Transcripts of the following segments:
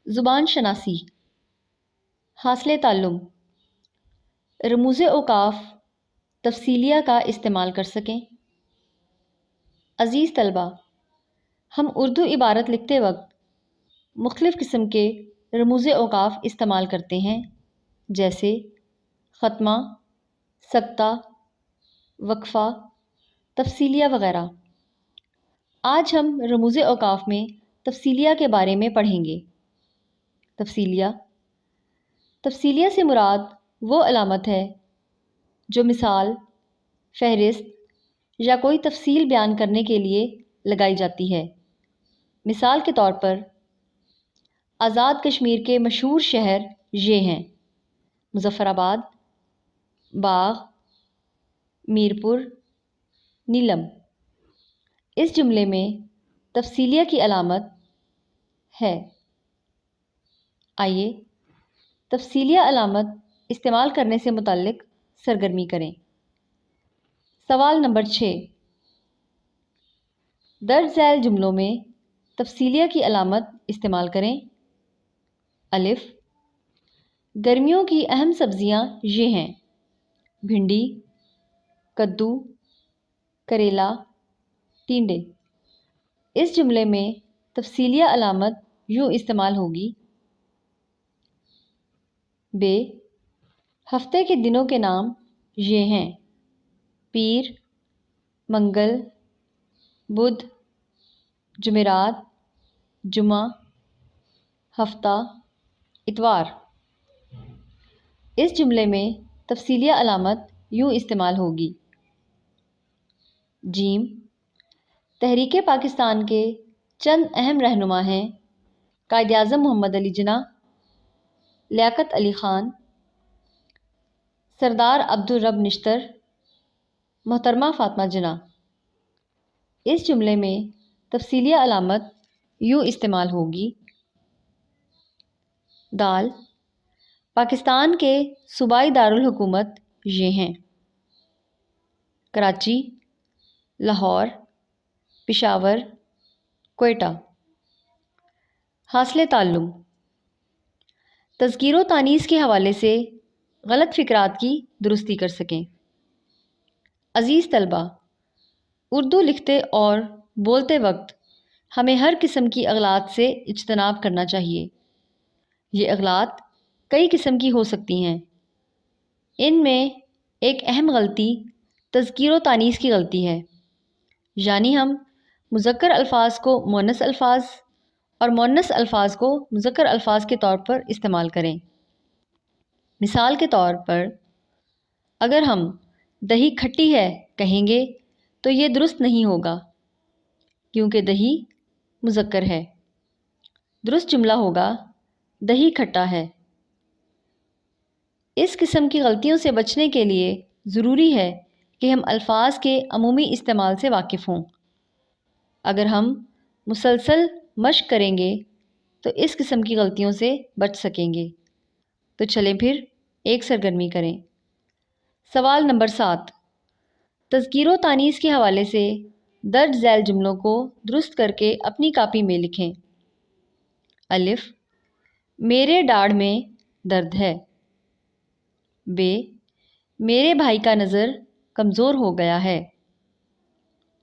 زبان شناسی، حاصل تعلم، رموز اوقاف تفصیلیہ کا استعمال کر سکیں۔ عزیز طلبہ، ہم اردو عبارت لکھتے وقت مختلف قسم کے رموز اوقاف استعمال کرتے ہیں، جیسے ختمہ، سکتہ، وقفہ، تفصیلیہ وغیرہ۔ آج ہم رموز اوقاف میں تفصیلیہ کے بارے میں پڑھیں گے۔ تفصیلیہ سے مراد وہ علامت ہے جو مثال، فہرست یا کوئی تفصیل بیان کرنے کے لیے لگائی جاتی ہے۔ مثال کے طور پر آزاد کشمیر کے مشہور شہر یہ ہیں: مظفر آباد، باغ، میرپور، نیلم۔ اس جملے میں تفصیلیہ کی علامت ہے۔ آئیے تفصیلیہ علامت استعمال کرنے سے متعلق سرگرمی کریں۔ سوال نمبر 6، درج ذیل جملوں میں تفصیلیہ کی علامت استعمال کریں۔ الف، گرمیوں کی اہم سبزیاں یہ ہیں: بھنڈی، کدو، کریلا، ٹینڈے۔ اس جملے میں تفصیلیہ علامت یوں استعمال ہوگی: ب، ہفتے کے دنوں کے نام یہ ہیں: پیر، منگل، بدھ، جمعرات، جمعہ، ہفتہ، اتوار۔ اس جملے میں تفصیلیہ علامت یوں استعمال ہوگی: ج، تحریک پاکستان کے چند اہم رہنما ہیں: قائد اعظم محمد علی جناح، لیاقت علی خان، سردار عبدالرب نشتر، محترمہ فاطمہ جناح۔ اس جملے میں تفصیلیہ علامت یوں استعمال ہوگی: د، پاکستان کے صوبائی دارالحکومت یہ ہیں: کراچی، لاہور، پشاور، کوئٹہ۔ حاصل تعلم، تذکیر و تانیث کے حوالے سے غلط فکرات کی درستی کر سکیں۔ عزیز طلبہ، اردو لکھتے اور بولتے وقت ہمیں ہر قسم کی اغلاط سے اجتناب کرنا چاہیے۔ یہ اغلاط کئی قسم کی ہو سکتی ہیں۔ ان میں ایک اہم غلطی تذکیر و تانیث کی غلطی ہے، یعنی ہم مذکر الفاظ کو مؤنث الفاظ اور مؤنث الفاظ کو مذکر الفاظ کے طور پر استعمال کریں۔ مثال کے طور پر اگر ہم دہی کھٹی ہے کہیں گے تو یہ درست نہیں ہوگا، کیونکہ دہی مذکر ہے۔ درست جملہ ہوگا: دہی کھٹا ہے۔ اس قسم کی غلطیوں سے بچنے کے لیے ضروری ہے کہ ہم الفاظ کے عمومی استعمال سے واقف ہوں۔ اگر ہم مسلسل مشق کریں گے تو اس قسم کی غلطیوں سے بچ سکیں گے۔ تو چلیں پھر ایک سرگرمی کریں۔ سوال نمبر 7، تذکیر و تانیث کے حوالے سے درج ذیل جملوں کو درست کر کے اپنی کاپی میں لکھیں۔ الف، میرے ڈاڑھ میں درد ہے۔ ب، میرے بھائی کا نظر کمزور ہو گیا ہے۔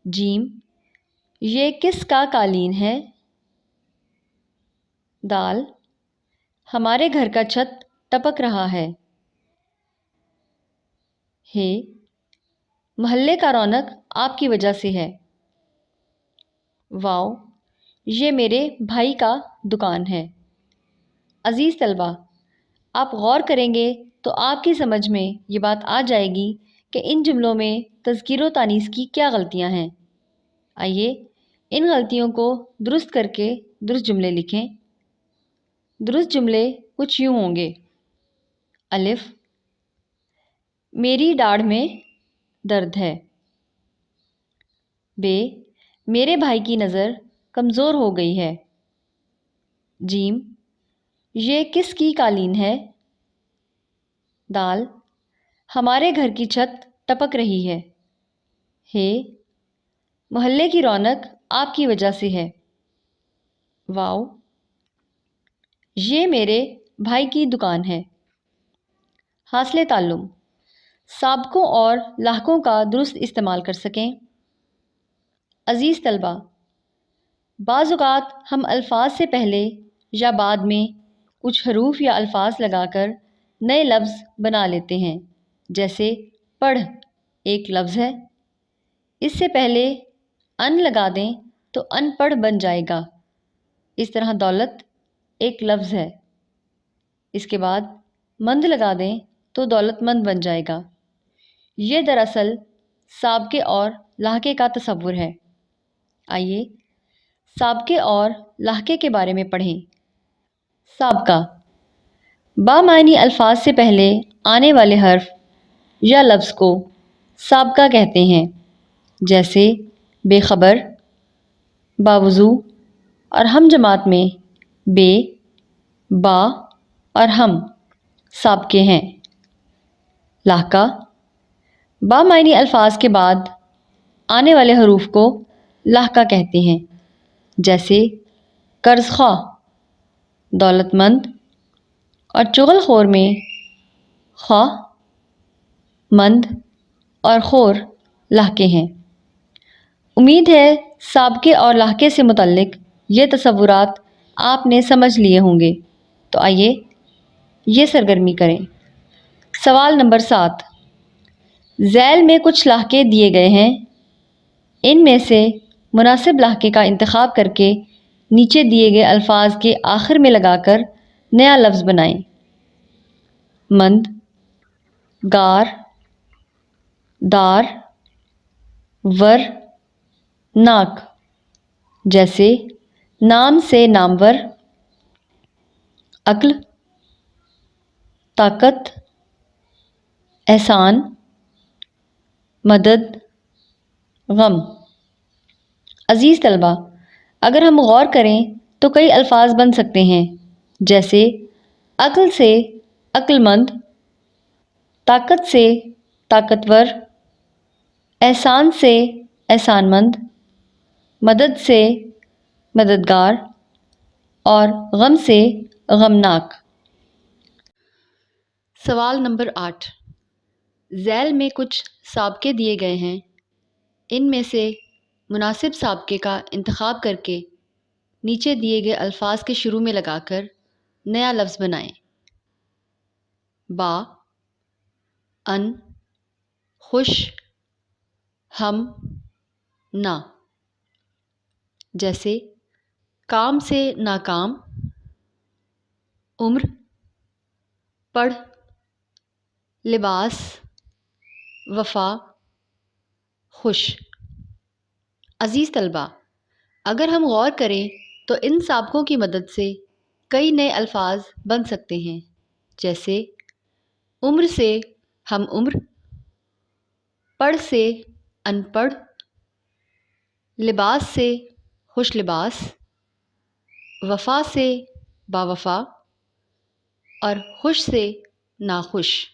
ج، یہ کس کا قالین ہے؟ د، ہمارے گھر کا چھت ٹپک رہا ہے۔ ہ، محلے کا رونق آپ کی وجہ سے ہے۔ واو، یہ میرے بھائی کا دکان ہے۔ عزیز طلبہ، آپ غور کریں گے تو آپ کی سمجھ میں یہ بات آ جائے گی کہ ان جملوں میں تذکیر و تانیث کی کیا غلطیاں ہیں۔ آئیے ان غلطیوں کو درست کر کے درست جملے لکھیں۔ درست جملے کچھ یوں ہوں گے: الف، میری ڈاڑھ میں درد ہے۔ ب، میرے بھائی کی نظر کمزور ہو گئی ہے۔ ج، یہ کس کی قالین ہے؟ د، ہمارے گھر کی چھت ٹپک رہی ہے۔ ہ، محلے کی رونق آپ کی وجہ سے ہے۔ واو، یہ میرے بھائی کی دکان ہے۔ حاصل تعلم، سابقوں اور لاحقوں کا درست استعمال کر سکیں۔ عزیز طلبہ، بعض اوقات ہم الفاظ سے پہلے یا بعد میں کچھ حروف یا الفاظ لگا کر نئے لفظ بنا لیتے ہیں، جیسے پڑھ ایک لفظ ہے، اس سے پہلے ان لگا دیں تو ان پڑھ بن جائے گا۔ اس طرح دولت ایک لفظ ہے، اس کے بعد مند لگا دیں تو دولت مند بن جائے گا۔ یہ دراصل سابقے اور لاحقے کا تصور ہے۔ آئیے سابقے اور لاحقے کے بارے میں پڑھیں۔ سابقہ، بامعنی الفاظ سے پہلے آنے والے حرف یا لفظ کو سابقہ کہتے ہیں، جیسے بے خبر، باوضو اور ہم جماعت میں بے، با اور ہم سابقے ہیں۔ لاحقہ، بامعنی الفاظ کے بعد آنے والے حروف کو لاحقہ کہتے ہیں، جیسے قرض خواہ، دولت مند اور چغل خور میں خواہ، مند اور خور لاحقے ہیں۔ امید ہے سابقے اور لاحقے سے متعلق یہ تصورات آپ نے سمجھ لیے ہوں گے، تو آئیے یہ سرگرمی کریں۔ سوال نمبر 7، ذیل میں کچھ لاحقے دیے گئے ہیں، ان میں سے مناسب لاحقے کا انتخاب کر کے نیچے دیے گئے الفاظ کے آخر میں لگا کر نیا لفظ بنائیں۔ مند، گار، دار، ور، ناک، جیسے نام سے نامور، عقل، طاقت، احسان، مدد، غم۔ عزیز طلبہ، اگر ہم غور کریں تو کئی الفاظ بن سکتے ہیں، جیسے عقل سے عقل مند، طاقت سے طاقتور، احسان سے احسان مند، مدد سے مددگار اور غم سے غمناک۔ سوال نمبر 8، ذیل میں کچھ سابقے دیے گئے ہیں، ان میں سے مناسب سابقے کا انتخاب کر کے نیچے دیے گئے الفاظ کے شروع میں لگا کر نیا لفظ بنائیں۔ با، ان، خوش، ہم، نا، جیسے کام سے ناکام، عمر، پڑھ، لباس، وفا، خوش۔ عزیز طلبہ، اگر ہم غور کریں تو ان سابقوں کی مدد سے کئی نئے الفاظ بن سکتے ہیں، جیسے عمر سے ہم عمر، پڑھ سے ان پڑھ، لباس سے خوش لباس، وفا سے باوفا اور خوش سے ناخوش۔